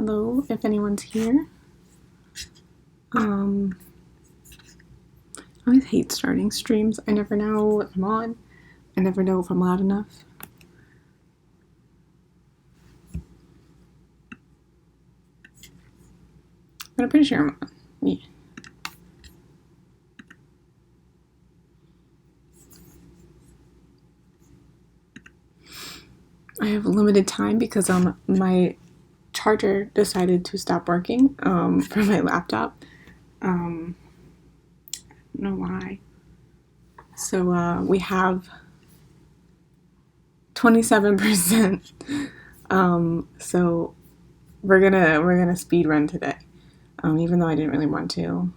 hello if anyone's here. I always hate starting streams. I never know what I'm on. I never know if I'm loud enough. But I'm pretty sure I'm on. Yeah. I have limited time because my charger decided to stop working for my laptop. I don't know why. So we have 27%. So we're gonna speed run today. Even though I didn't really want to.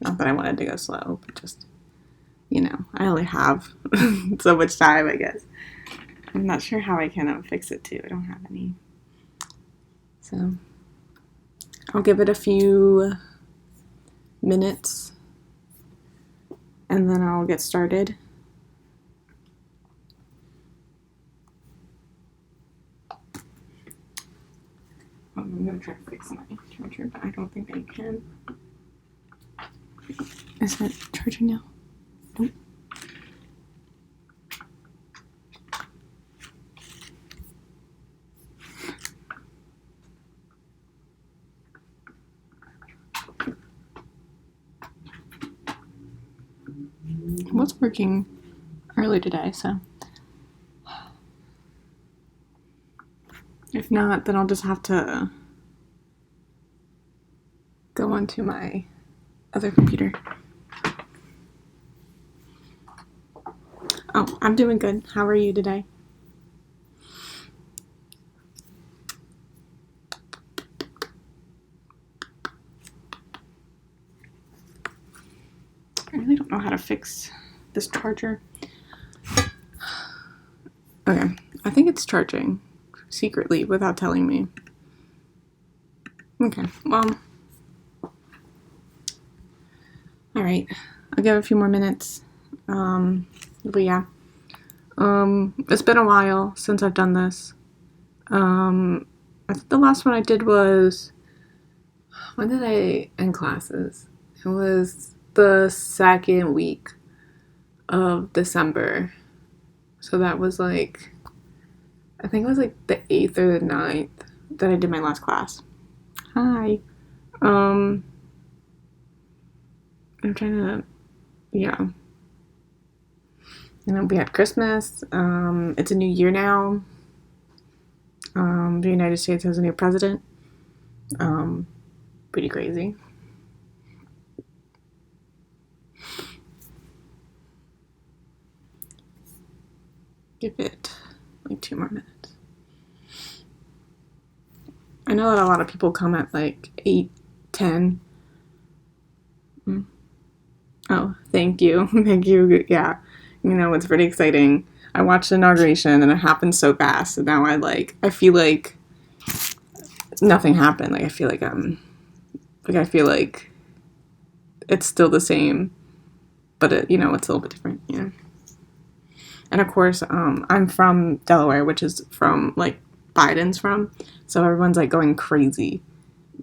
Not that I wanted to go slow, but just, you know, I only have so much time, I guess. I'm not sure how I can fix it too. I don't have any. So I'll give it a few minutes and then I'll get started. I'm going to try to fix my charger, but I don't think I can. Is it charging now? Nope. It was working early today, so if not, then I'll just have to go onto my other computer. Oh, I'm doing good. How are you today? I really don't know how to fix this charger. Okay, I think it's charging secretly without telling me. Okay, well, alright, I'll give it a few more minutes. But yeah, it's been a while since I've done this. I think the last one I did was, when did I end classes? It was the second week of December. So that was like, I think it was like the 8th or the 9th that I did my last class. Hi. I'm trying to, yeah. You know, we had Christmas. It's a new year now. The United States has a new president. Pretty crazy. Give it like 2 more minutes. I know that a lot of people come at like 8, 10. Oh, thank you. Thank you. Yeah. You know, it's pretty exciting. I watched the inauguration and it happened so fast. And now I feel like nothing happened. I feel like it's still the same, but it's a little bit different, you know. And of course, I'm from Delaware, which is from Biden's from, so everyone's going crazy,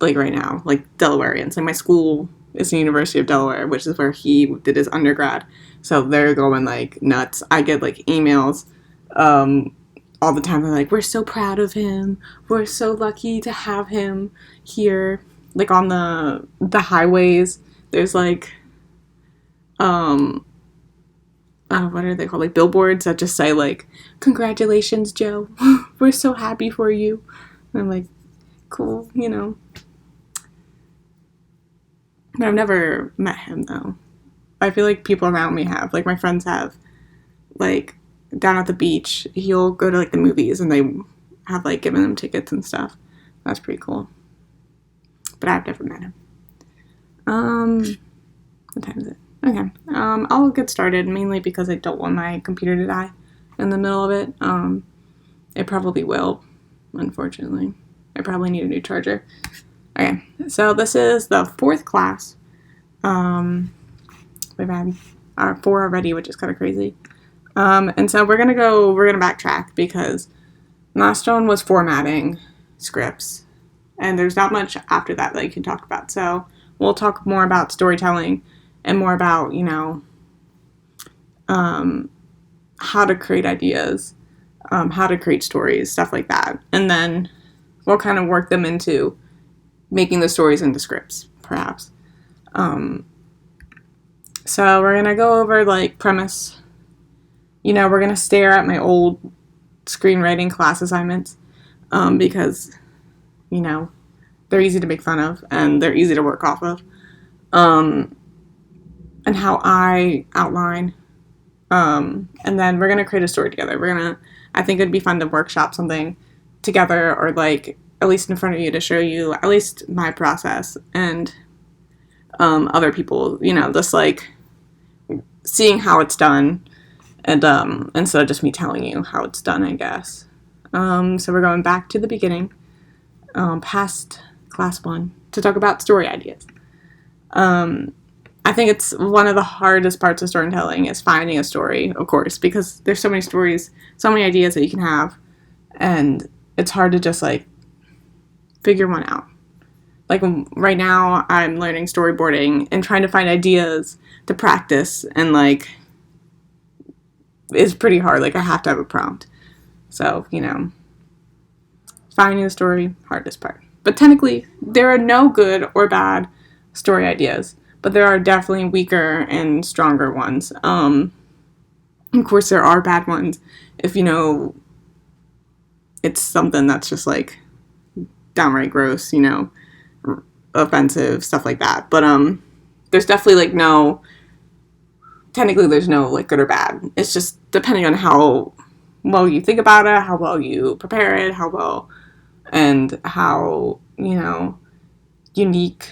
right now, Delawareans. My school is the University of Delaware, which is where he did his undergrad, so they're going nuts. I get emails all the time. They're like, "We're so proud of him. We're so lucky to have him here." On the highways, there's what are they called? Billboards that just say "Congratulations, Joe. We're so happy for you." And I'm like, cool, you know. But I've never met him though. I feel like people around me have, my friends have, down at the beach. He'll go to the movies and they have given him tickets and stuff. That's pretty cool. But I've never met him. What time is it? Okay. I'll get started mainly because I don't want my computer to die in the middle of it. It probably will, unfortunately. I probably need a new charger. Okay, so this is the 4th class. We've had our 4 already, which is kind of crazy. And so we're gonna backtrack because last one was formatting scripts. And there's not much after that you can talk about. So we'll talk more about storytelling and more about, how to create ideas, how to create stories, stuff like that. And then we'll kind of work them into making the stories into scripts, perhaps. So we're going to go over premise. We're going to stare at my old screenwriting class assignments because, they're easy to make fun of and they're easy to work off of. And how I outline. And then we're going to create a story together. I think it'd be fun to workshop something together, or at least in front of you, to show you at least my process and other people, just seeing how it's done, and instead of just me telling you how it's done, I guess. So we're going back to the beginning, past class 1, to talk about story ideas. I think it's one of the hardest parts of storytelling is finding a story, of course, because there's so many stories, so many ideas that you can have, and it's hard to just figure one out. Right now, I'm learning storyboarding and trying to find ideas to practice, and it's pretty hard. I have to have a prompt. So, finding the story, hardest part. But technically, there are no good or bad story ideas, but there are definitely weaker and stronger ones. Of course, there are bad ones if, it's something that's just downright gross, offensive, stuff like that. But there's definitely technically there's no good or bad. It's just depending on how well you think about it, how well you prepare it, how well, and how, unique.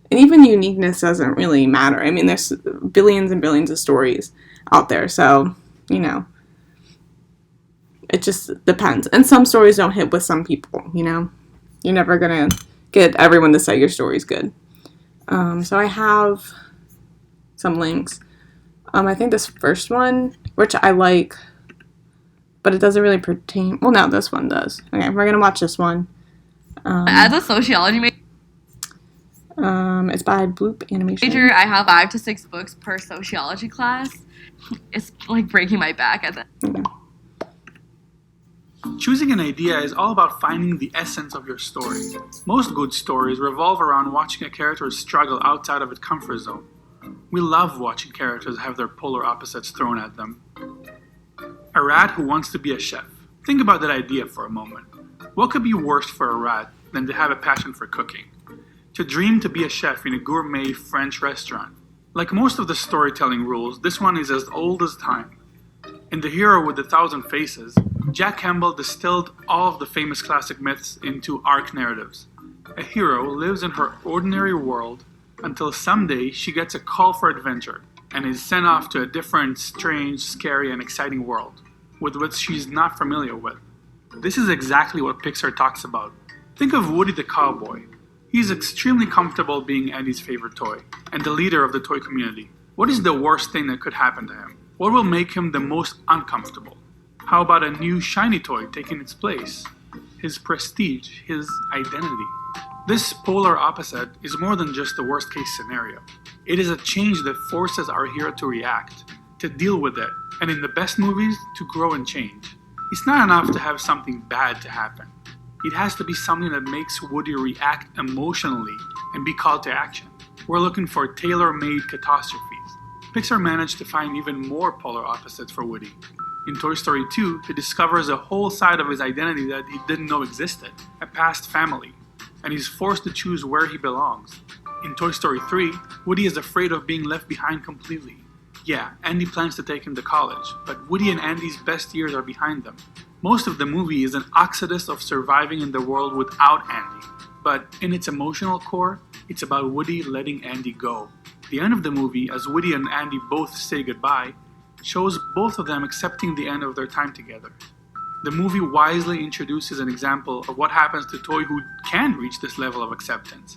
And even uniqueness doesn't really matter. I mean, there's billions and billions of stories out there, so, it just depends. And some stories don't hit with some people, You're never gonna get everyone to say your story's good. So I have some links. I think this first one, which I like, but it doesn't really pertain. Well, no, this one does. Okay, we're gonna watch this one. As a sociology major, it's by Bloop Animation. I have 5 to 6 books per sociology class. It's breaking my back at that. Okay. Choosing an idea is all about finding the essence of your story. Most good stories revolve around watching a character struggle outside of its comfort zone. We love watching characters have their polar opposites thrown at them. A rat who wants to be a chef. Think about that idea for a moment. What could be worse for a rat than to have a passion for cooking? To dream to be a chef in a gourmet French restaurant. Like most of the storytelling rules, this one is as old as time. In The Hero with 1,000 Faces, Jack Campbell distilled all of the famous classic myths into arc narratives. A hero lives in her ordinary world until someday she gets a call for adventure and is sent off to a different, strange, scary, and exciting world, with which she's not familiar with. This is exactly what Pixar talks about. Think of Woody the cowboy. He's extremely comfortable being Andy's favorite toy, and the leader of the toy community. What is the worst thing that could happen to him? What will make him the most uncomfortable? How about a new shiny toy taking its place? His prestige, his identity. This polar opposite is more than just the worst case scenario. It is a change that forces our hero to react, to deal with it, and in the best movies, to grow and change. It's not enough to have something bad to happen. It has to be something that makes Woody react emotionally and be called to action. We're looking for tailor-made catastrophes. Pixar managed to find even more polar opposites for Woody. In Toy Story 2, he discovers a whole side of his identity that he didn't know existed, a past family, and he's forced to choose where he belongs. In Toy Story 3, Woody is afraid of being left behind completely. Yeah, Andy plans to take him to college, but Woody and Andy's best years are behind them. Most of the movie is an exodus of surviving in the world without Andy, but in its emotional core, it's about Woody letting Andy go. The end of the movie, as Woody and Andy both say goodbye, shows both of them accepting the end of their time together. The movie wisely introduces an example of what happens to toys who can reach this level of acceptance.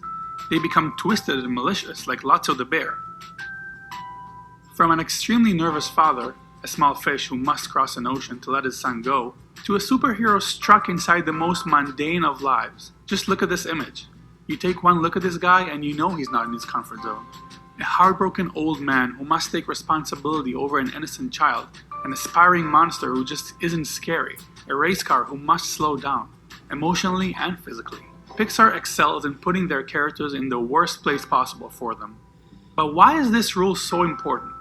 They become twisted and malicious, like Lotso the bear. From an extremely nervous father, a small fish who must cross an ocean to let his son go, to a superhero struck inside the most mundane of lives. Just look at this image. You take one look at this guy and you know he's not in his comfort zone. A heartbroken old man who must take responsibility over an innocent child, an aspiring monster who just isn't scary, a race car who must slow down, emotionally and physically. Pixar excels in putting their characters in the worst place possible for them. But why is this rule so important?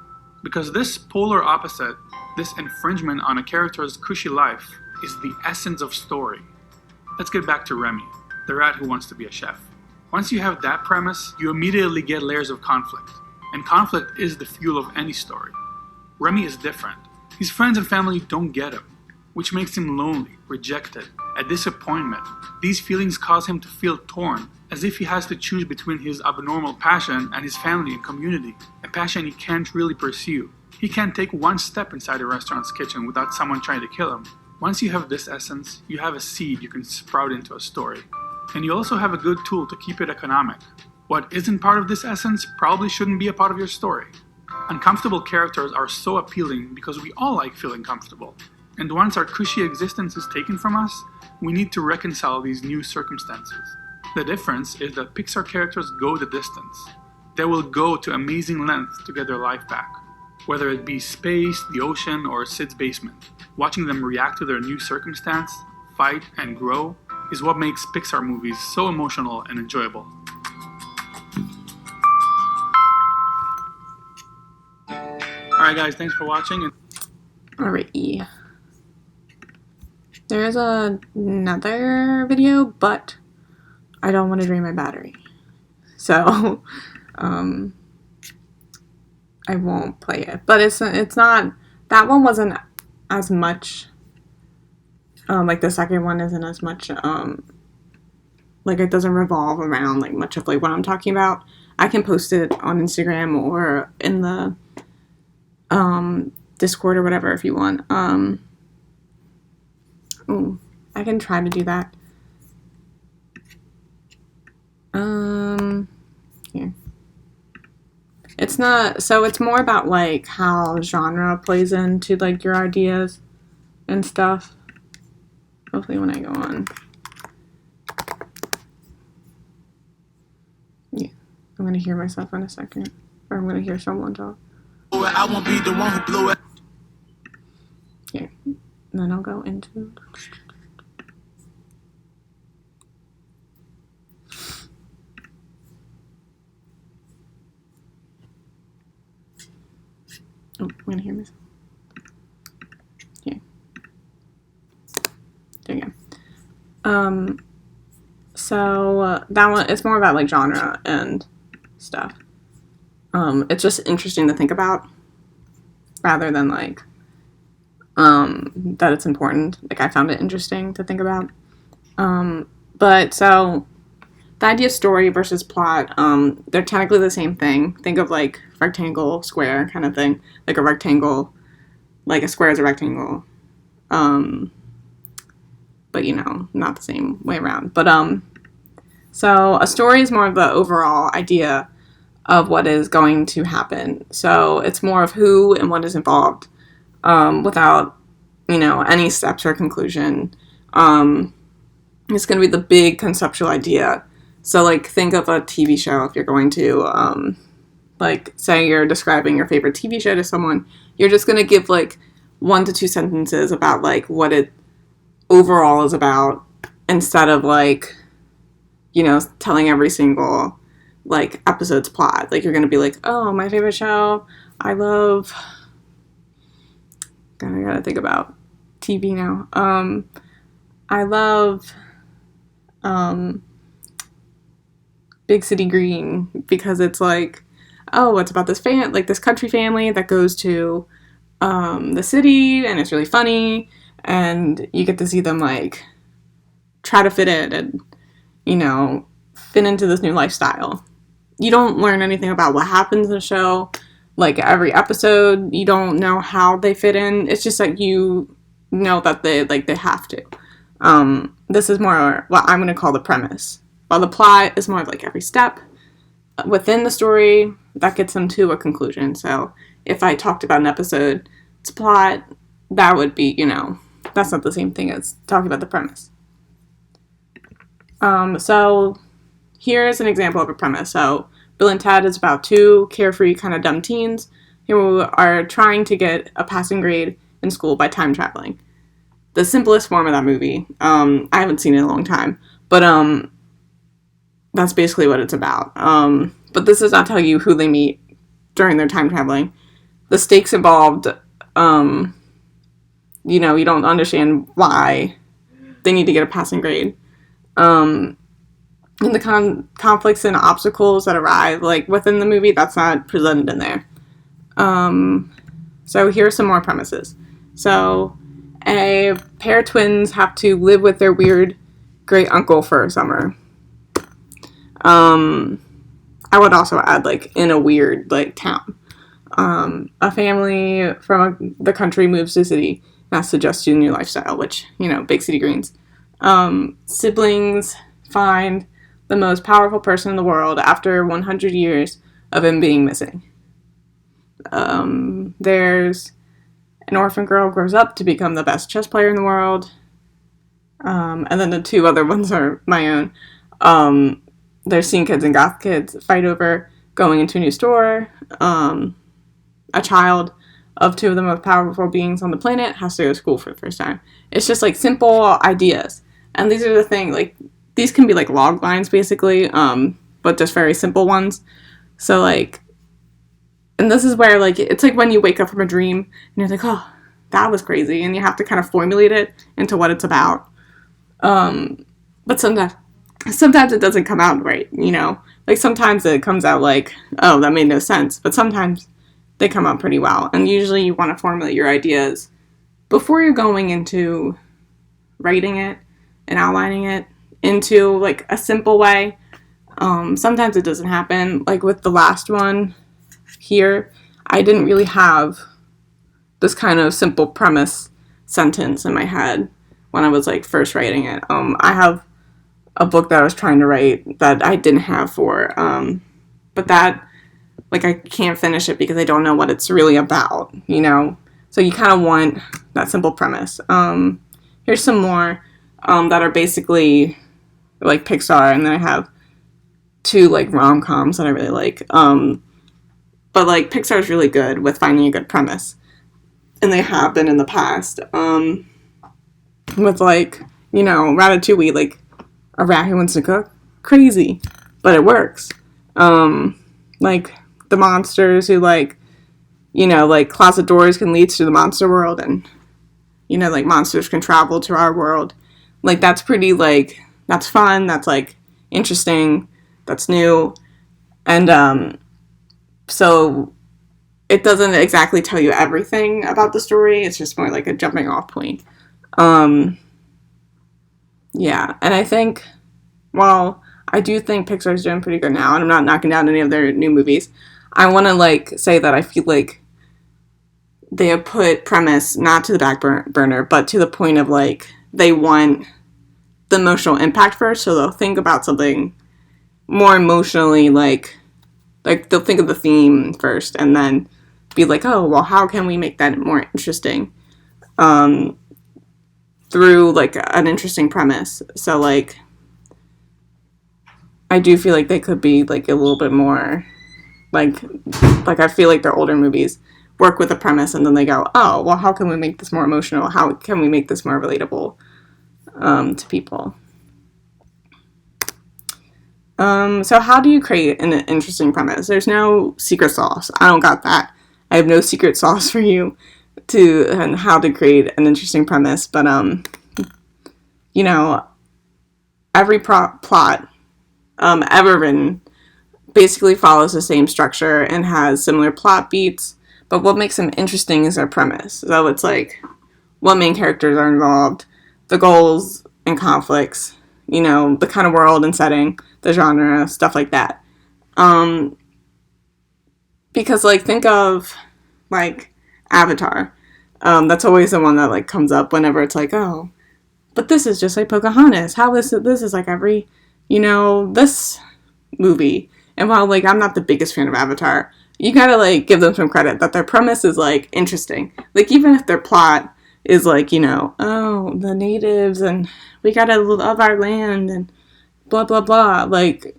Because this polar opposite, this infringement on a character's cushy life, is the essence of story. Let's get back to Remy, the rat who wants to be a chef. Once you have that premise, you immediately get layers of conflict. And conflict is the fuel of any story. Remy is different. His friends and family don't get him, which makes him lonely, rejected, a disappointment. These feelings cause him to feel torn, as if he has to choose between his abnormal passion and his family and community, a passion he can't really pursue. He can't take one step inside a restaurant's kitchen without someone trying to kill him. Once you have this essence, you have a seed you can sprout into a story. And you also have a good tool to keep it economic. What isn't part of this essence probably shouldn't be a part of your story. Uncomfortable characters are so appealing because we all like feeling comfortable. And once our cushy existence is taken from us, we need to reconcile these new circumstances. The difference is that Pixar characters go the distance. They will go to amazing lengths to get their life back. Whether it be space, the ocean, or Sid's basement. Watching them react to their new circumstance, fight, and grow is what makes Pixar movies so emotional and enjoyable. Alright guys, thanks for watching. Alrighty. There is another video, but I don't want to drain my battery. So, I won't play it. But it's not, that one wasn't as much, like the second one isn't as much, like it doesn't revolve around like much of like what I'm talking about. I can post it on Instagram or in the, Discord or whatever if you want. Ooh, I can try to do that. Here. It's not, so it's more about like how genre plays into like your ideas and stuff. Hopefully when I go on. Yeah, I'm gonna hear myself in a second. Or I'm gonna hear someone talk. I won't be the one who blew it. Here. And then I'll go into. Oh, I'm gonna hear myself. Here. There you go. So that one, it's more about like genre and stuff. It's just interesting to think about rather than like that it's important. Like I found it interesting to think about. But so the idea of story versus plot, they're technically the same thing. Think of like rectangle, square kind of thing. Like a rectangle, like a square is a rectangle. But you know, not the same way around. But so a story is more of the overall idea of what is going to happen. So it's more of who and what is involved, without, you know, any steps or conclusion. It's going to be the big conceptual idea. So, like, think of a TV show if you're going to, like, say you're describing your favorite TV show to someone, you're just going to give, like, 1 to 2 sentences about, like, what it overall is about, instead of, like, you know, telling every single, like, episode's plot. Like, you're going to be like, oh, my favorite show, I love... God, I gotta think about TV now. I love Big City Green because it's like, oh, it's about this this country family that goes to the city and it's really funny and you get to see them like try to fit in and, you know, fit into this new lifestyle. You don't learn anything about what happens in the show. Like every episode, you don't know how they fit in. It's just like you know that they have to. This is more what I'm going to call the premise. While the plot is more of like every step within the story that gets them to a conclusion. So if I talked about an episode plot, that would be, that's not the same thing as talking about the premise. So here's an example of a premise. So Bill and Ted is about two carefree, kind of dumb teens who are trying to get a passing grade in school by time traveling. The simplest form of that movie. I haven't seen it in a long time, but that's basically what it's about. But this does not tell you who they meet during their time traveling. The stakes involved, you don't understand why they need to get a passing grade. And the conflicts and obstacles that arrive, like, within the movie, that's not presented in there. So here's some more premises. So a pair of twins have to live with their weird great uncle for a summer. I would also add, like, in a weird, like, town. A family from the country moves to the city and has to adjust to a new lifestyle, which, big city greens. Siblings find the most powerful person in the world after 100 years of him being missing. There's an orphan girl grows up to become the best chess player in the world. And then the two other ones are my own. There's Scene Kids and Goth Kids fight over going into a new store. A child of two of the most powerful beings on the planet has to go to school for the first time. It's just, like, simple ideas. And these are the things, like, these can be, like, log lines, basically, but just very simple ones. So, like, and this is where, like, it's like when you wake up from a dream, and you're like, oh, that was crazy, and you have to kind of formulate it into what it's about. But sometimes it doesn't come out right, Like, sometimes it comes out like, oh, that made no sense, but sometimes they come out pretty well. And usually you want to formulate your ideas before you're going into writing it and outlining it into, like, a simple way. Sometimes it doesn't happen. Like, with the last one here, I didn't really have this kind of simple premise sentence in my head when I was, like, first writing it. I have a book that I was trying to write that I didn't have for, but that, like, I can't finish it because I don't know what it's really about, So you kind of want that simple premise. Here's some more that are basically, like, Pixar, and then I have two, like, rom-coms that I really like. But, like, Pixar's really good with finding a good premise, and they have been in the past. With, like, Ratatouille, like, a rat who wants to cook, crazy, but it works. Like, the monsters who, like, like, closet doors can lead to the monster world, and, like, monsters can travel to our world. Like, that's pretty, like, that's fun, that's, like, interesting, that's new, and, so it doesn't exactly tell you everything about the story, it's just more like a jumping off point. Yeah, and I think, well, I do think Pixar's doing pretty good now, and I'm not knocking down any of their new movies. I want to, like, say that I feel like they have put premise not to the back burner, but to the point of, like, they want the emotional impact first, so they'll think about something more emotionally, like they'll think of the theme first, and then be like, oh, well, how can we make that more interesting? Through, like, an interesting premise. So, like, I do feel like they could be, like, a little bit more, like I feel like their older movies work with a premise, and then they go, oh, well, how can we make this more emotional? How can we make this more relatable to people? So how do you create an interesting premise? There's no secret sauce. I don't got that. I have no secret sauce for you and how to create an interesting premise, but, every plot ever written basically follows the same structure and has similar plot beats, but what makes them interesting is their premise. So it's like, what main characters are involved, the goals and conflicts, the kind of world and setting, the genre, stuff like that. Because, like, think of, like, Avatar. That's always the one that, like, comes up whenever it's like, oh, but this is just like Pocahontas. How this is like every, this movie. And while, like, I'm not the biggest fan of Avatar, you gotta, like, give them some credit that their premise is, like, interesting. Like, even if their plot is, like, you know, oh, the natives, and we gotta love our land, and blah, blah, blah. Like,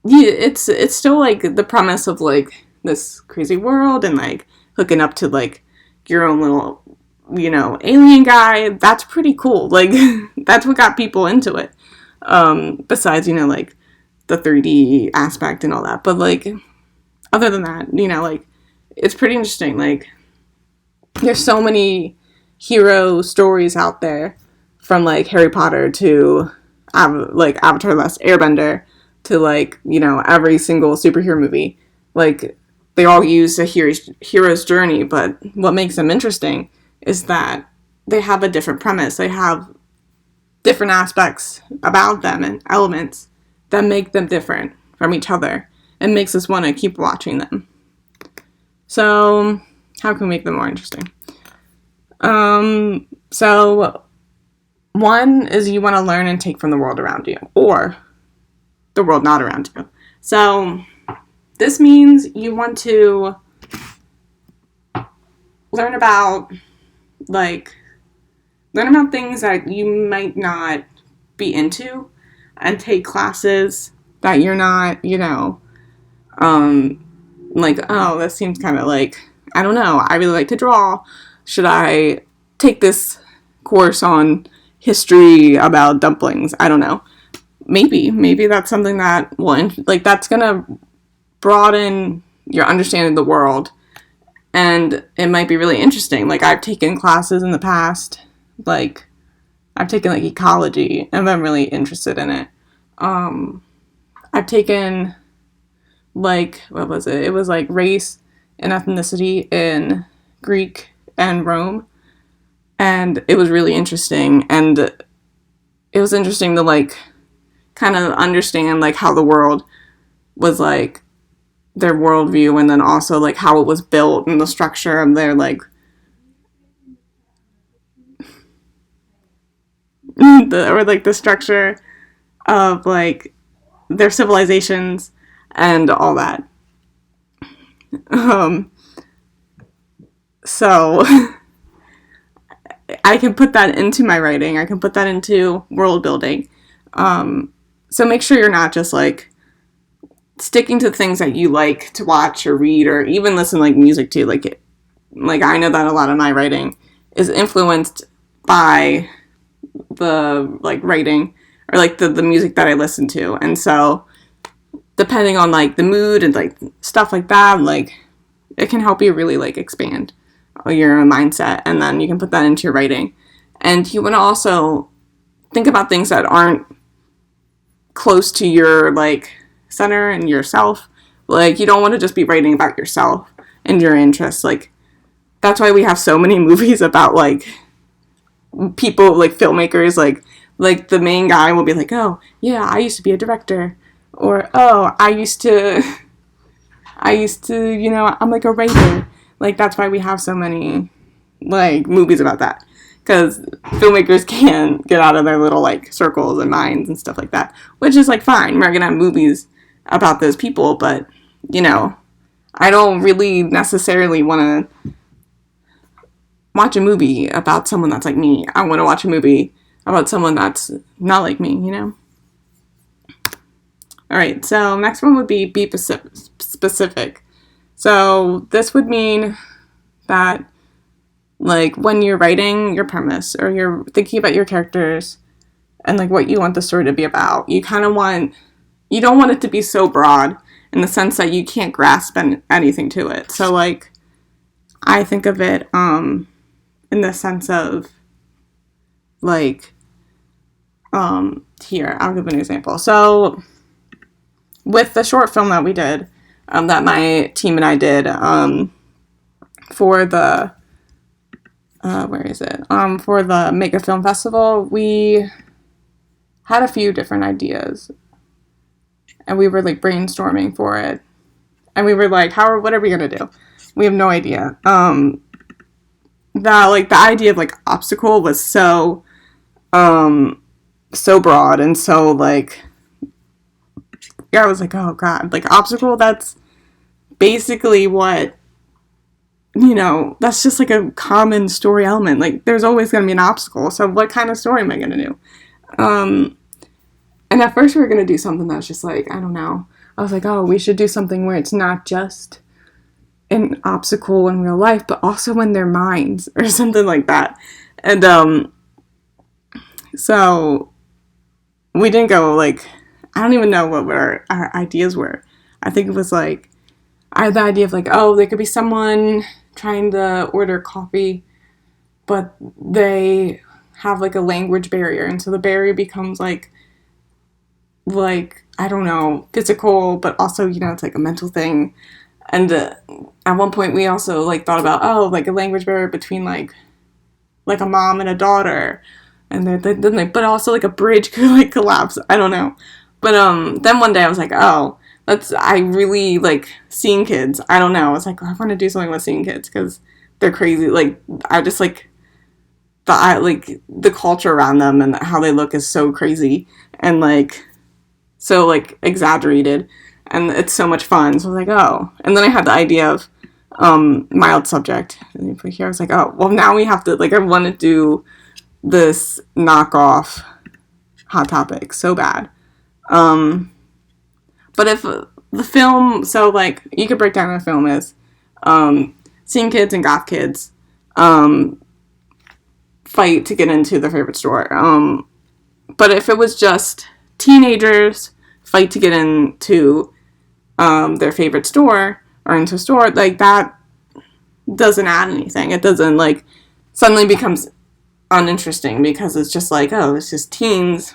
yeah, it's still, like, the premise of, like, this crazy world, and, like, hooking up to, like, your own little, you know, alien guy. That's pretty cool. Like, that's what got people into it. Besides, you know, like, the 3D aspect and all that. But, like, other than that, you know, like, it's pretty interesting. Like, there's so many hero stories out there, from, like, Harry Potter to, like, Avatar: The Last Airbender to, like, you know, every single superhero movie. Like, they all use a hero's journey, but what makes them interesting is that they have a different premise. They have different aspects about them and elements that make them different from each other and makes us want to keep watching them. So, how can we make them more interesting? So one is you want to learn and take from the world around you, or the world not around you. So, this means you want to learn about, like, things that you might not be into, and take classes that you're not, you know, like, oh, this seems kind of like, I don't know, I really like to draw. Should I take this course on history about dumplings? I don't know. Maybe that's something that will, like, that's gonna broaden your understanding of the world, and it might be really interesting. Like, I've taken classes in the past, like, I've taken, like, ecology, and I'm really interested in it. I've taken, like, what was it? It was, like, race and ethnicity in Greek and Rome, and it was really interesting, and it was interesting to, like, kind of understand, like, how the world was, like, their worldview, and then also, like, how it was built and the structure of their, like, the structure of, like, their civilizations and all that. So I can put that into my writing. I can put that into world building. So make sure you're not just, like, sticking to things that you like to watch or read or even listen, like, music to. Like I know that a lot of my writing is influenced by the, like, writing or, like, the music that I listen to. And so depending on, like, the mood and, like, stuff like that, like, it can help you really, like, expand your mindset, and then you can put that into your writing. And you want to also think about things that aren't close to your, like, center and yourself. Like, you don't want to just be writing about yourself and your interests. Like, that's why we have so many movies about, like, people, like, filmmakers, like the main guy will be like, oh, yeah, I used to be a director, or, oh, I used to, you know, I'm, like, a writer. Like, that's why we have so many, like, movies about that. Because filmmakers can't get out of their little, like, circles and minds and stuff like that. Which is, like, fine. We're going to have movies about those people. But, you know, I don't really necessarily want to watch a movie about someone that's like me. I want to watch a movie about someone that's not like me, you know? Alright, so next one would be specific. So this would mean that, like, when you're writing your premise or you're thinking about your characters and, like, what you want the story to be about, you don't want it to be so broad in the sense that you can't grasp anything to it. So, like, I think of it in the sense of, like, here, I'll give an example. So, with the short film that we did, that my team and I did, for the, for the Make a Film Festival, we had a few different ideas, and we were, like, brainstorming for it, and we were like, what are we gonna do? We have no idea. The idea of, like, obstacle was so broad, and so, like, yeah, I was like, oh god, like, obstacle, that's basically what, you know, that's just like a common story element. Like, there's always going to be an obstacle. So what kind of story am I going to do? And at first we were going to do something that's just like, I don't know. I was like, oh, we should do something where it's not just an obstacle in real life, but also in their minds or something like that. And so we didn't go like, I don't even know what our ideas were. I think it was like, I had the idea of like, oh, there could be someone trying to order coffee, but they have like a language barrier, and so the barrier becomes like I don't know, physical, but also, you know, it's like a mental thing. And at one point we also like thought about, oh, like a language barrier between like a mom and a daughter, and then like, but also like a bridge could like collapse. I don't know, but then one day I was like, oh, I really like seeing kids. I don't know. I was like, oh, I want to do something with seeing kids because they're crazy. Like, I just like the culture around them and how they look is so crazy and like so like exaggerated, and it's so much fun. So I was like, oh, and then I had the idea of mild subject. And you put here, I was like, oh, well, now we have to like, I want to do this knockoff Hot Topic so bad. But if the film, so like you could break down the film as seeing kids and goth kids fight to get into their favorite store. But if it was just teenagers fight to get into their favorite store or into a store, like that doesn't add anything. It doesn't like suddenly becomes uninteresting because it's just like, oh, it's just teens,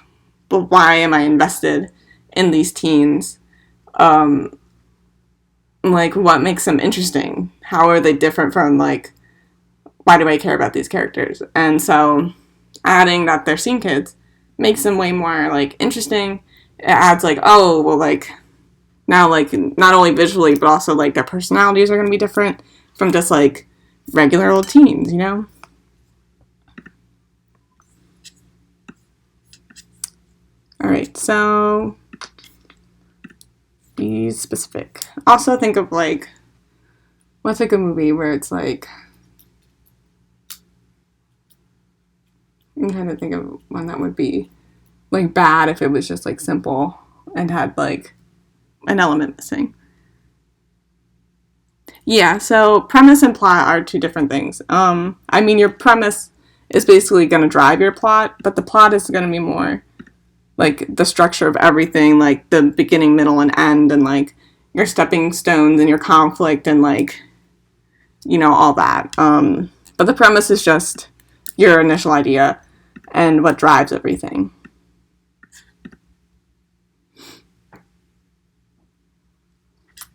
but why am I invested in these teens? Like, what makes them interesting? How are they different from, like, why do I care about these characters? And so adding that they're scene kids makes them way more, like, interesting. It adds, like, oh, well, like, now, like, not only visually, but also, like, their personalities are going to be different from just, like, regular old teens, you know? Alright, so be specific. Also think of, like, what's like a movie where it's like, I'm trying to think of one that would be like bad if it was just like simple and had like an element missing. Yeah, so premise and plot are two different things. I mean, your premise is basically going to drive your plot, but the plot is going to be more like the structure of everything, like the beginning, middle, and end, and like your stepping stones and your conflict and like, you know, all that. But the premise is just your initial idea and what drives everything.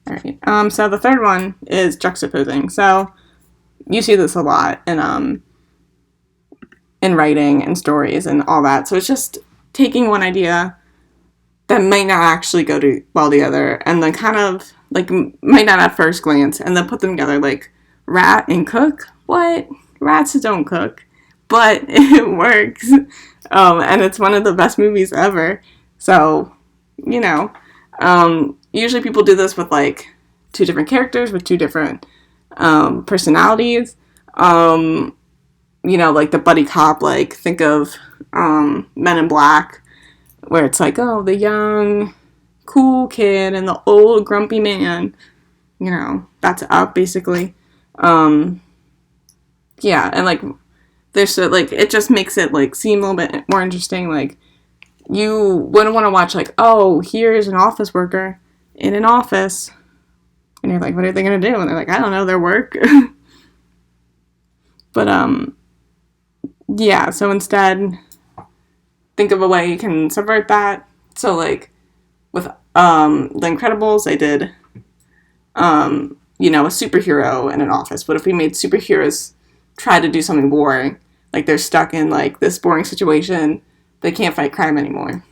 All right. So the third one is juxtaposing. So you see this a lot in writing and stories and all that. So it's just taking one idea that might not actually go well together, and then kind of like might not at first glance, and then put them together like rat and cook. What? Rats don't cook, but it works, and it's one of the best movies ever. So, you know, usually people do this with like two different characters with two different personalities. You know, like the buddy cop, like think of Men in Black, where it's like, oh, the young, cool kid and the old, grumpy man. You know, that's Up, basically. Yeah, and like, there's like, it just makes it like seem a little bit more interesting. Like, you wouldn't want to watch like, oh, here's an office worker in an office, and you're like, what are they gonna do? And they're like, I don't know, their work. But yeah, so instead, think of a way you can subvert that. So like with The Incredibles, they did you know, a superhero in an office. What if we made superheroes try to do something boring? Like they're stuck in like this boring situation, they can't fight crime anymore.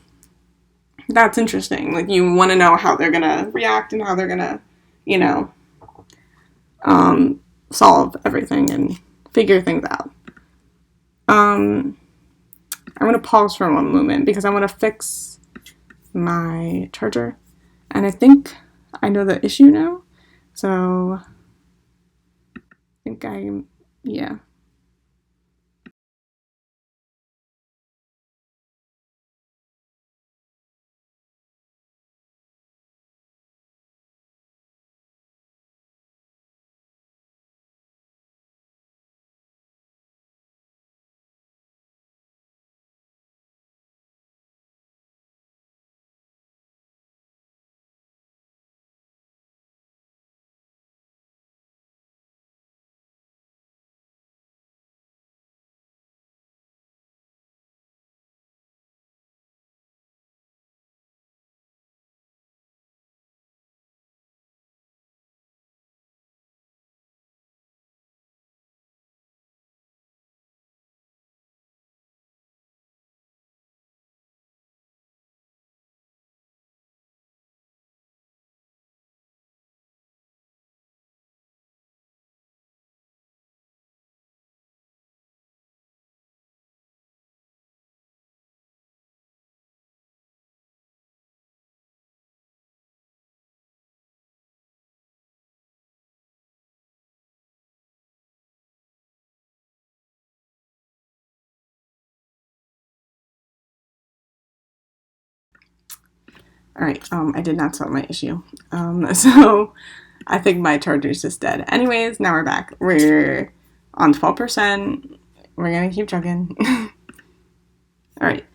That's interesting. Like, you want to know how they're gonna react and how they're gonna, you know, solve everything and figure things out. I'm going to pause for one moment because I want to fix my charger. And I think I know the issue now. So I think yeah. All right. I did not solve my issue. So I think my charger's just dead. Anyways, now we're back. We're on 12%. We're gonna keep chugging. All right.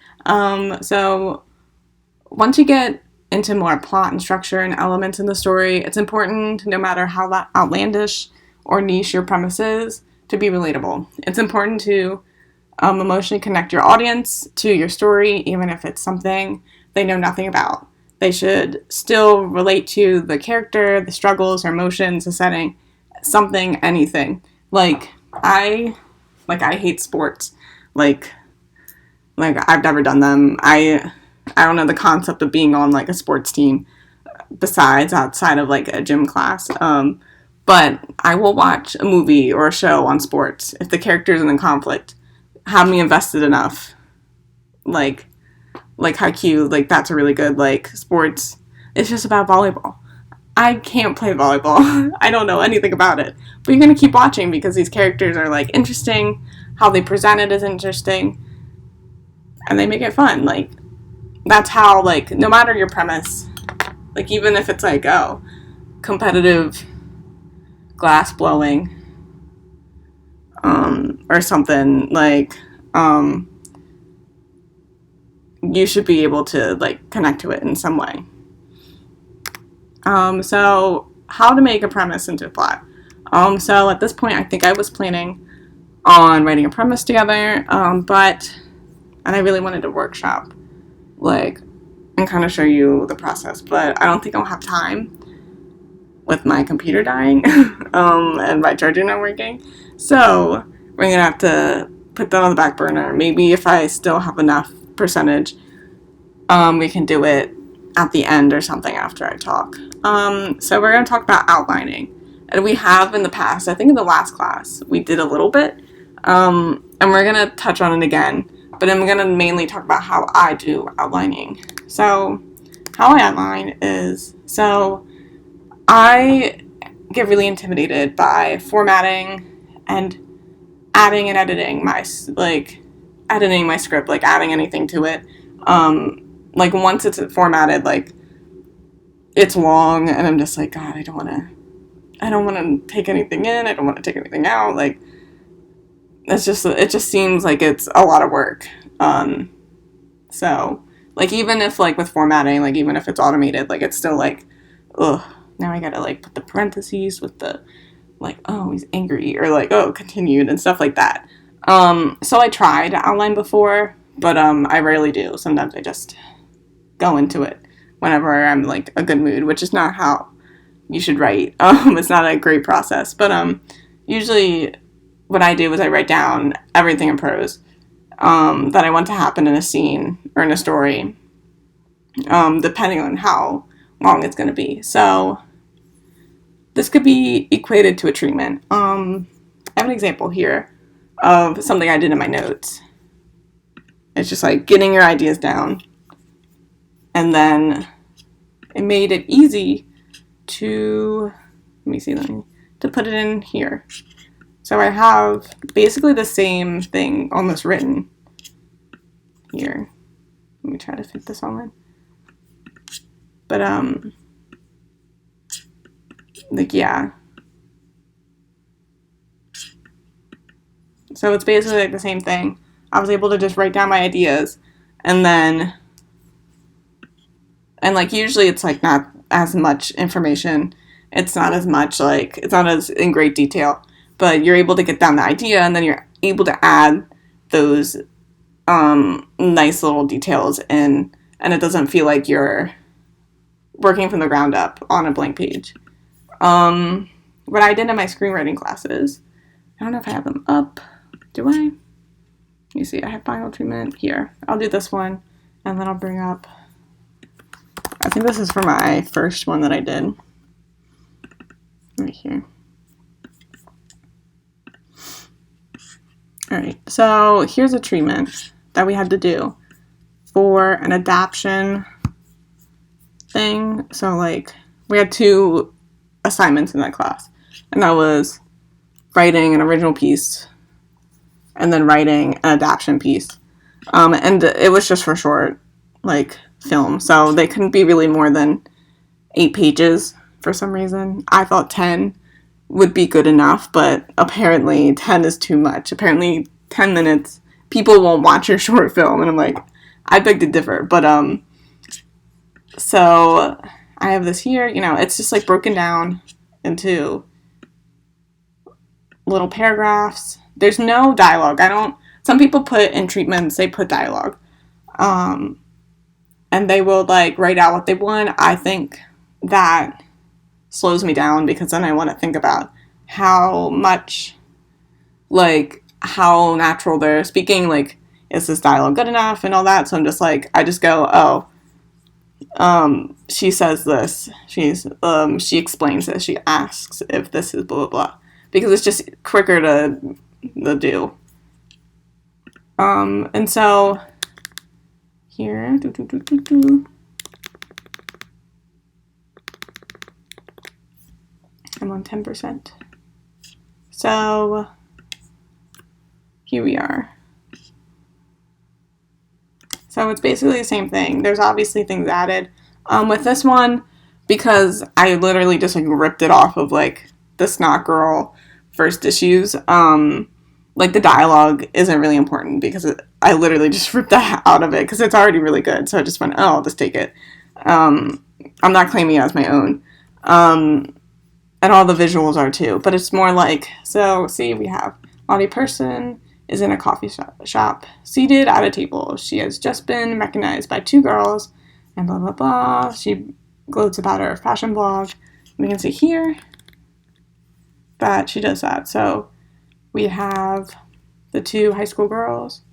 So once you get into more plot and structure and elements in the story, it's important, no matter how outlandish or niche your premise is, to be relatable. It's important to emotionally connect your audience to your story, even if it's something they know nothing about. They should still relate to the character, the struggles, or emotions, the setting, something, anything. I hate sports. Like like I've never done them. I don't know the concept of being on like a sports team besides outside of like a gym class. But I will watch a movie or a show on sports if the characters in the conflict have me invested enough. Like like Haikyuu, like that's a really good like sports. It's just about volleyball. I can't play volleyball. I don't know anything about it. But you're gonna keep watching because these characters are like interesting. How they present it is interesting, and they make it fun. Like that's how like no matter your premise, like even if it's like competitive glass blowing, or something like you should be able to like connect to it in some way. So how to make a premise into a plot. So at this point, I think I was planning on writing a premise together, but and I really wanted to workshop like and kind of show you the process, but I don't think I'll have time with my computer dying and my charger not working. So we're gonna have to put that on the back burner. Maybe if I still have enough percentage, we can do it at the end or something after I talk. So we're gonna talk about outlining, and we have in the past. I think in the last class we did a little bit, and we're gonna touch on it again. But I'm gonna mainly talk about how I do outlining. So how I outline is I get really intimidated by formatting and adding and editing my script, like adding anything to it. Like once it's formatted, like it's long, and I'm just like, God, I don't want to take anything in. I don't want to take anything out. Like it just seems like it's a lot of work. So like even if like with formatting, like even if it's automated, like it's still like, ugh. Now I gotta like put the parentheses with the like, oh, he's angry, or like, oh, continued, and stuff like that. So I tried to outline before, but I rarely do. Sometimes I just go into it whenever I'm like a good mood, which is not how you should write. It's not a great process, but usually what I do is I write down everything in prose that I want to happen in a scene or in a story, depending on how long it's going to be. So this could be equated to a treatment. I have an example here of something I did in my notes. It's just like getting your ideas down, and then it made it easy to let me see, to put it in here. So I have basically the same thing almost written here. Let me try to fit this all in. But, like, yeah. So it's basically like the same thing. I was able to just write down my ideas, and then, and like usually it's like not as much information. It's not as much like, it's not as in great detail, but you're able to get down the idea, and then you're able to add those nice little details in, and it doesn't feel like you're working from the ground up on a blank page. What I did in my screenwriting classes, I don't know if I have them up. Do I? Let me see, I have final treatment here. I'll do this one, and then I'll bring up, I think this is for my first one that I did. Right here. Alright, so here's a treatment that we had to do for an adaptation thing. So, like, we had 2 assignments in that class, and that was writing an original piece and then writing an adaptation piece. And it was just for short, like, film. So they couldn't be really more than 8 pages for some reason. I thought 10 would be good enough, but apparently 10 is too much. Apparently 10 minutes, people won't watch your short film. And I'm like, I beg to differ. But, so I have this here, you know, it's just like broken down into little paragraphs. There's no dialogue. Some people put in treatments, they put dialogue. And they will like write out what they want. I think that slows me down because then I want to think about how much, like, how natural they're speaking. Like, is this dialogue good enough and all that? So I'm just like, I just go, she says this. She explains this. She asks if this is blah, blah, blah. Because it's just quicker to do. And so here, I'm on 10%. So here we are. So it's basically the same thing. There's obviously things added. With this one, because I literally just like ripped it off of like the Snot Girl first issues, like the dialogue isn't really important because I literally just ripped that out of it because it's already really good. So I just went, I'll just take it. I'm not claiming it as my own. And all the visuals are too, but it's more like, so see, we have Naughty Person is in a coffee shop, seated at a table. She has just been recognized by 2 girls, and blah, blah, blah. She gloats about her fashion blog. We can see here that she does that. So we have the 2 high school girls,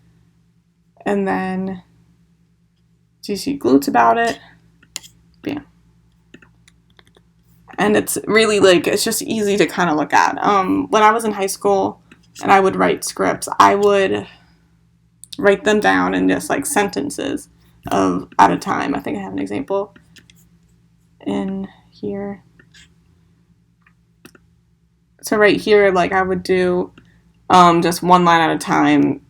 and then she gloats about it. Bam. And it's really like, it's just easy to kind of look at. When I was in high school and I would write scripts, I would write them down in just like sentences at a time. I think I have an example in here. So right here, like I would do just 1 line at a time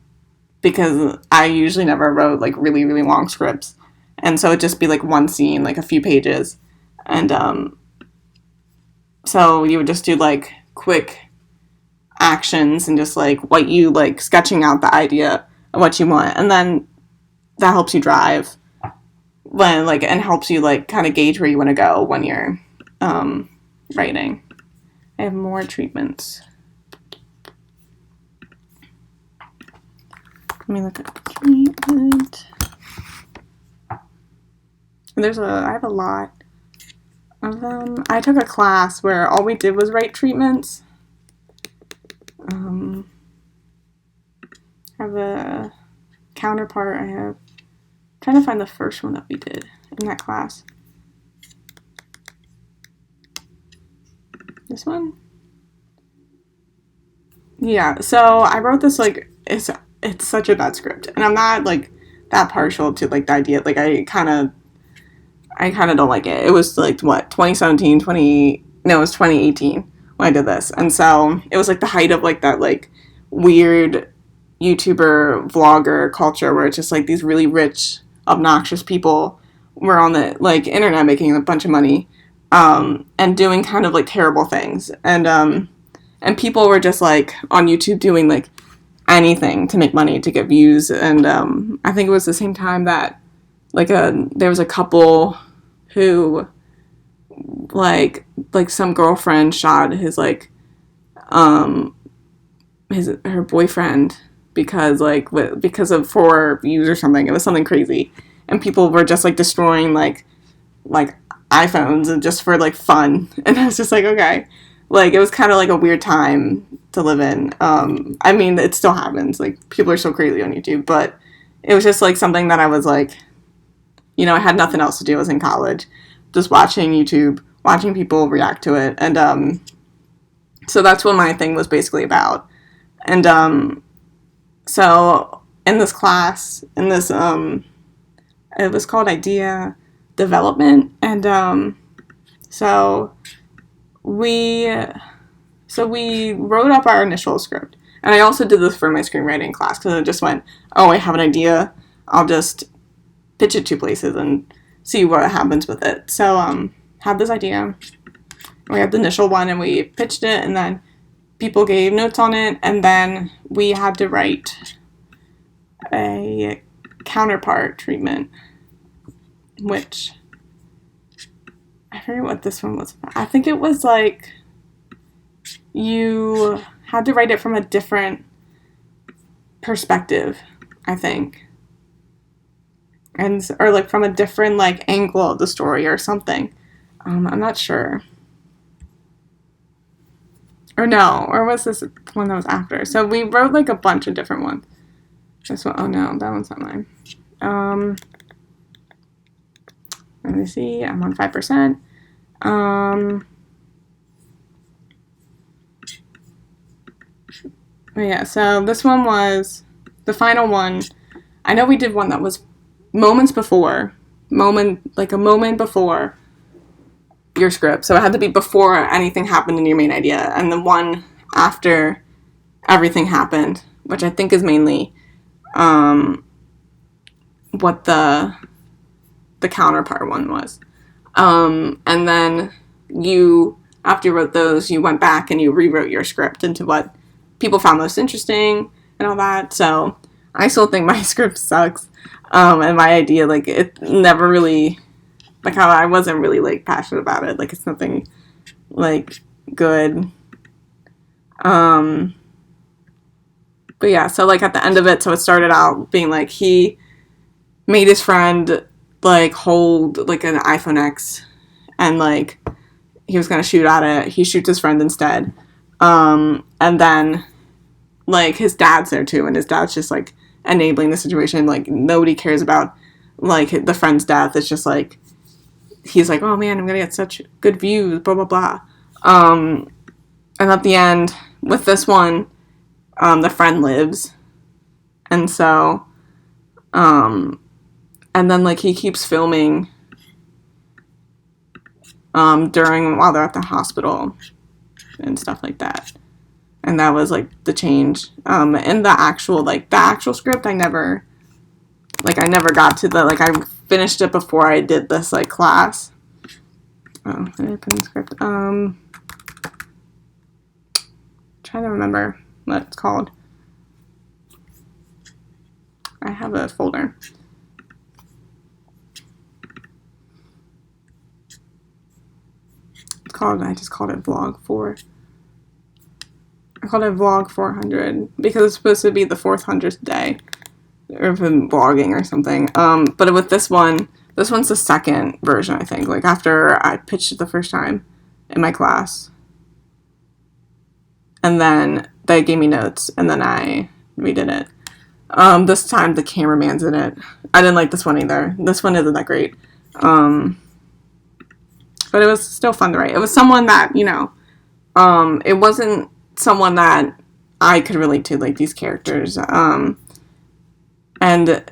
because I usually never wrote like really, really long scripts. And so it'd just be like 1 scene, like a few pages. And so you would just do like quick actions and just like what you like, sketching out the idea of what you want. And then that helps you drive when like, and helps you like kind of gauge where you want to go when you're writing. I have more treatments. Let me look at the treatment. I have a lot of them. I took a class where all we did was write treatments. I have a counterpart. I'm trying to find the first one that we did in that class. This one? Yeah, so I wrote this like, it's such a bad script. And I'm not like that partial to like the idea. Like I kind of don't like it. It was like what, 2017, no, it was 2018 when I did this. And so it was like the height of like that like weird YouTuber vlogger culture where it's just like these really rich, obnoxious people were on the like internet making a bunch of money, and doing kind of like terrible things. And people were just like on YouTube doing like anything to make money to get views. And I think it was the same time that there was a couple who like some girlfriend shot his like her boyfriend because of 4 views or something. It was something crazy, and people were just like destroying like iPhones and just for like fun. And I was just like, okay, like it was kind of like a weird time to live in. I mean, it still happens. Like people are so crazy on YouTube, but it was just like something that I was like, I had nothing else to do. I was in college, just watching YouTube, watching people react to it, and so that's what my thing was basically about. And so in this class, it was called Idea Development, and so we wrote up our initial script. And I also did this for my screenwriting class because I just went, oh, I have an idea, I'll just pitch it 2 places and see what happens with it. So had this idea, we had the initial one, and we pitched it, and then people gave notes on it, and then we had to write a counterpart treatment, which I forget what this one was about. I think it was like you had to write it from a different perspective, I think, or like from a different like angle of the story or something. I'm not sure. Or no, or was this one that was after? So we wrote like a bunch of different ones. This one, oh no, that one's not mine. Let me see, I'm on 5%. Yeah, so this one was the final one. I know we did one that was a moment before your script. So it had to be before anything happened in your main idea, and the one after everything happened, which I think is mainly what the counterpart one was. And then after you wrote those, you went back and you rewrote your script into what people found most interesting and all that. So I still think my script sucks. And my idea, like, it never really, like, how I wasn't really, like, passionate about it. Like, it's nothing, like, good. But yeah, so, like, at the end of it, so it started out being, like, he made his friend, like, hold, like, an iPhone X, and, like, he was gonna shoot at it. He shoots his friend instead. And then, like, his dad's there, too, and his dad's just, like, enabling the situation. Like, nobody cares about, like, the friend's death. It's just, like, he's like, oh, man, I'm gonna get such good views, blah, blah, blah. And at the end, with this one, the friend lives. And so, and then, like, he keeps filming while they're at the hospital and stuff like that. And that was, like, the change. In the actual script, I never got to I finished it before I did this, like, class. Oh, I didn't put in the script. Trying to remember what it's called. I have a folder. I just called it Vlog 4. I called it Vlog 400 because it's supposed to be the 400th day of vlogging or something. But with this one's the second version, I think. Like, after I pitched it the first time in my class. And then they gave me notes, and then I redid it. This time the cameraman's in it. I didn't like this one either. This one isn't that great. But it was still fun to write. It was someone that, it wasn't someone that I could relate to, like, these characters. And, I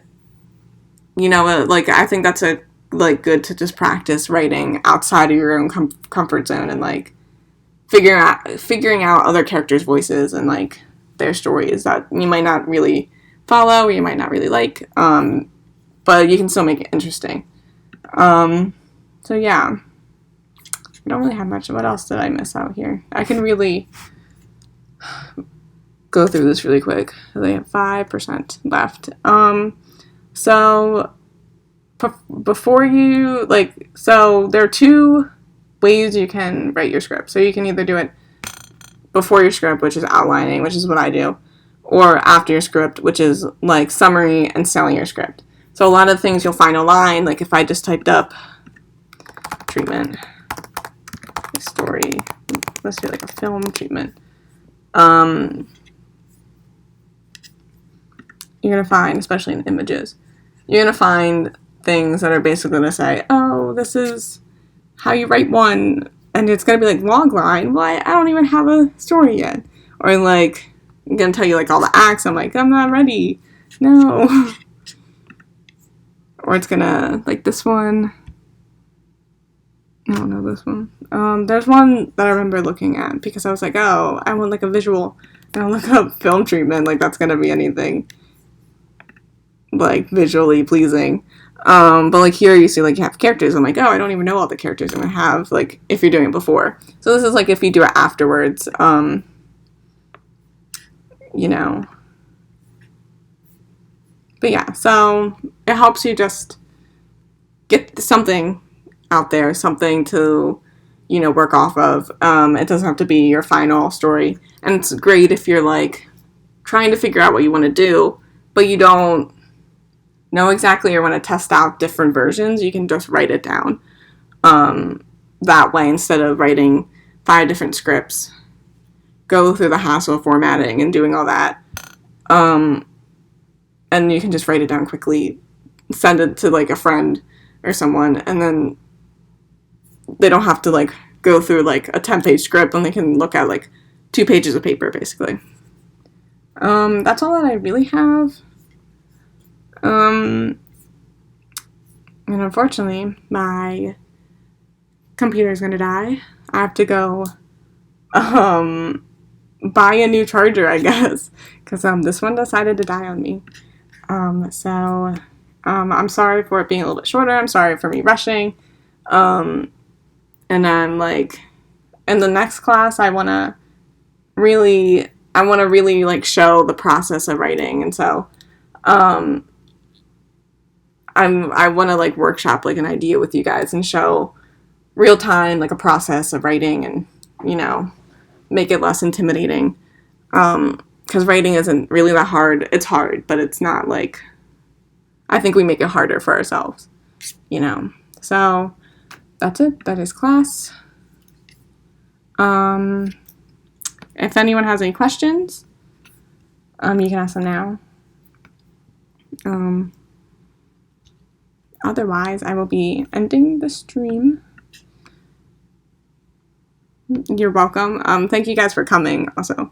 think that's good to just practice writing outside of your own comfort zone and, like, figuring out other characters' voices and like their stories that you might not really follow or you might not really like, but you can still make it interesting. So yeah, I don't really have much. What else did I miss out here? I can really go through this really quick. They have 5% left. So before you so there are two ways you can write your script. So you can either do it before your script, which is outlining, which is what I do, or after your script, which is like summary and selling your script. So a lot of things you'll find online, like if I just typed up treatment, story, let's do like a film treatment. You're going to find, especially in images, you're going to find things that are basically going to say, oh, this is how you write one, and it's going to be like log line. Well, I don't even have a story yet. Or like, I'm going to tell you like all the acts. I'm like, I'm not ready. No. Or it's going to, like this one. No, this one. There's one that I remember looking at because I was like, oh, I want like a visual. And I'll look up film treatment. Like that's going to be anything like visually pleasing. But like here you see like you have characters. I'm like, oh, I don't even know all the characters I'm gonna have, like if you're doing it before. So this is like if you do it afterwards, you know. But yeah, so it helps you just get something out there, something to, you know, work off of. It doesn't have to be your final story. And it's great if you're like trying to figure out what you want to do, but you don't know exactly or want to test out different versions. You can just write it down that way instead of writing 5 different scripts, go through the hassle of formatting and doing all that. And you can just write it down quickly, send it to like a friend or someone, and then they don't have to like go through like a 10-page script, and they can look at like 2 pages of paper basically. That's all that I really have. And unfortunately, my computer is going to die. I have to go buy a new charger, I guess, because this one decided to die on me. So I'm sorry for it being a little bit shorter. I'm sorry for me rushing. And I'm like, in the next class, I want to really like show the process of writing, and so I want to like workshop like an idea with you guys and show real time like a process of writing, and you know, make it less intimidating. Because writing isn't really that hard. It's hard, but it's not like, I think we make it harder for ourselves, you know. So that's it. That is class. If anyone has any questions, you can ask them now. Otherwise, I will be ending the stream. You're welcome. Thank you guys for coming also.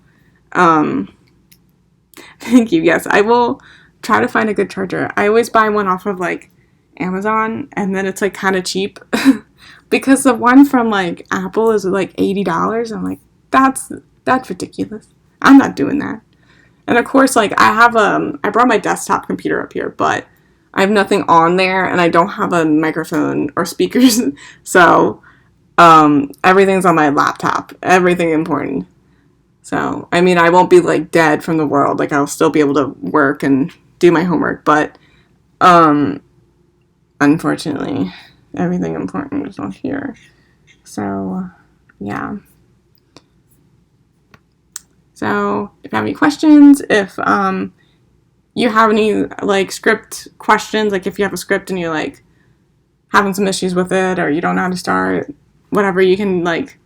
Thank you. Yes, I will try to find a good charger. I always buy one off of like Amazon, and then it's like kind of cheap because the one from like Apple is like $80. I'm like, that's ridiculous. I'm not doing that. And of course, like I brought my desktop computer up here, but I have nothing on there, and I don't have a microphone or speakers. So everything's on my laptop. Everything important. So, I mean, I won't be like dead from the world. Like I'll still be able to work and do my homework, but unfortunately, everything important is not here. So, yeah. So, if you have any questions, if you have any like script questions, like if you have a script and you're like having some issues with it, or you don't know how to start, whatever, you can like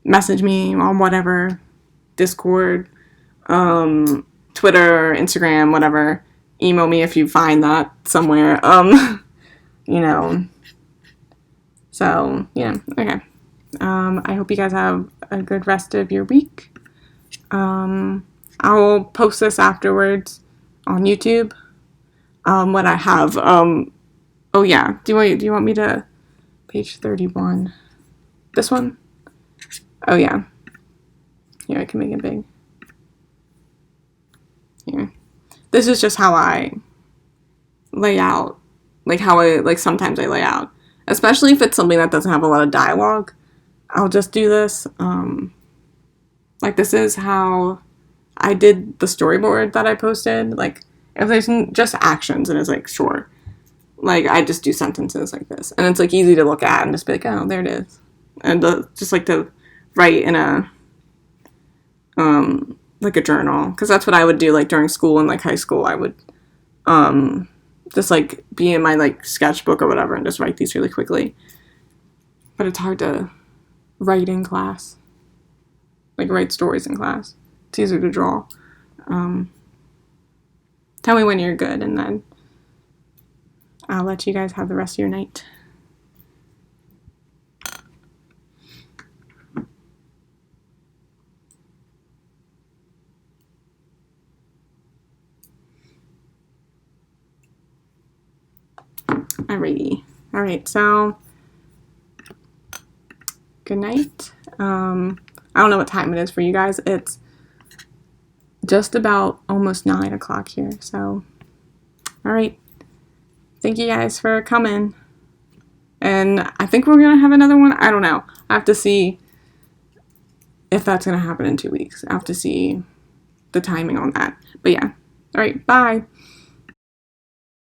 message me on whatever, Discord, Twitter, Instagram, whatever. Email me if you find that somewhere. You know. So, yeah, okay. I hope you guys have a good rest of your week. I'll post this afterwards on YouTube. What I have. Oh yeah. Do you want me to page 31? This one? Oh yeah. Here, I can make it big. Here. This is just how I lay out, like how I, like sometimes I lay out. Especially if it's something that doesn't have a lot of dialogue, I'll just do this. Like this is how I did the storyboard that I posted. Like if there's just actions and it's like short, like I just do sentences like this, and it's like easy to look at and just be like, oh, there it is, and just like to write in a like a journal, because that's what I would do like during school and like high school. I would just like be in my like sketchbook or whatever and just write these really quickly. But it's hard to write in class, like write stories in class. It's easier to draw. Tell me when you're good, and then I'll let you guys have the rest of your night. Alrighty. Alright, so good night. I don't know what time it is for you guys. It's just about almost 9 o'clock here, so alright. Thank you guys for coming. And I think we're gonna have another one. I don't know. I have to see if that's gonna happen in 2 weeks. I have to see the timing on that. But yeah. Alright, bye.